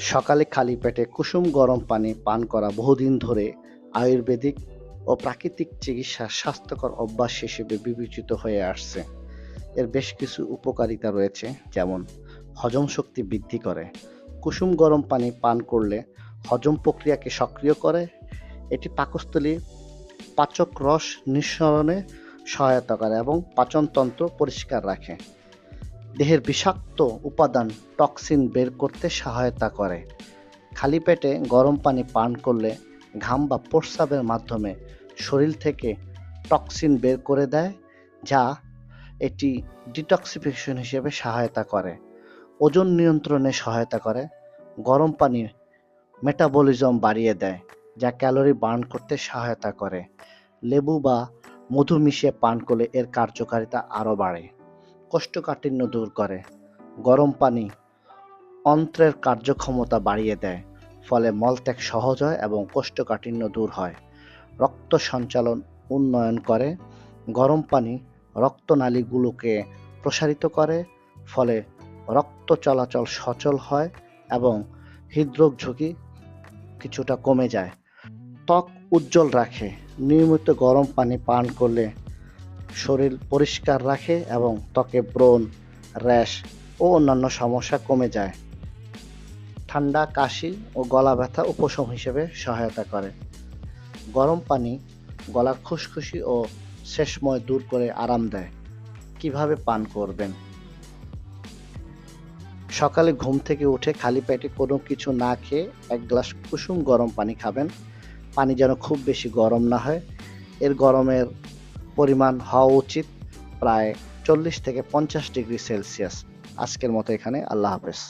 সকালে খালি পেটে কুসুম গরম পানি পান করা বহুদিন ধরে আয়ুর্বেদিক ও প্রাকৃতিক চিকিৎসার স্বাস্থ্যকর অভ্যাস হিসেবে বিবেচিত হয়ে আসছে। এর বেশ কিছু উপকারিতা রয়েছে, যেমন হজম শক্তি বৃদ্ধি করে। কুসুম গরম পানি পান করলে হজম প্রক্রিয়াকে সক্রিয় করে। এটি পাকস্থলী পাচক রস নিঃসরণে সহায়তা করে এবং পাচনতন্ত্র পরিষ্কার রাখে। দেহের বিষাক্ত উপাদান টক্সিন বের করতে সহায়তা করে। খালি পেটে গরম পানি পান করলে ঘাম বা প্রস্রাবের মাধ্যমে শরীর থেকে টক্সিন বের করে দেয়, যা এটি ডিটক্সিফিকেশন হিসেবে সহায়তা করে। ওজন নিয়ন্ত্রণে সহায়তা করে। গরম পানি মেটাবলিজম বাড়িয়ে দেয়, যা ক্যালোরি বার্ন করতে সহায়তা করে। লেবু বা মধু মিশিয়ে পান করলে এর কার্যকারিতা আরও বাড়ে। কোষ্ঠকাঠিন্য দূর করে। গরম পানি অন্ত্রের কার্যক্ষমতা বাড়িয়ে দেয়, ফলে মলত্যাগ সহজ হয় এবং কোষ্ঠকাঠিন্য দূর হয়। রক্ত সঞ্চালন উন্নয়ন করে। গরম পানি রক্তনালীগুলোকে প্রসারিত করে, ফলে রক্ত চলাচল সচল হয় এবং হৃদরোগ ঝুঁকি কিছুটা কমে যায়। ত্বক উজ্জ্বল রাখে। নিয়মিত গরম পানি পান করলে শরীর পরিষ্কার রাখে এবং ত্বকে ব্রণ, র্যাশ ও অন্যান্য সমস্যা কমে যায়। ঠান্ডা, কাশি ও গলা ব্যথা উপশম হিসেবে সহায়তা করে। গরম পানি গলার খুশখুশি ও শেষময় দূর করে আরাম দেয়। কিভাবে পান করবেন? সকালে ঘুম থেকে উঠে খালি পেটে কোনো কিছু না খেয়ে 1 গ্লাস কুসুম গরম পানি খাবেন। পানি যেন খুব বেশি গরম না হয়। এর গরমের পরিমাণ হওয়া উচিত প্রায় 40 থেকে 50 ডিগ্রি সেলসিয়াস। আজকের মতো এখানে। আল্লাহ হাফেজ।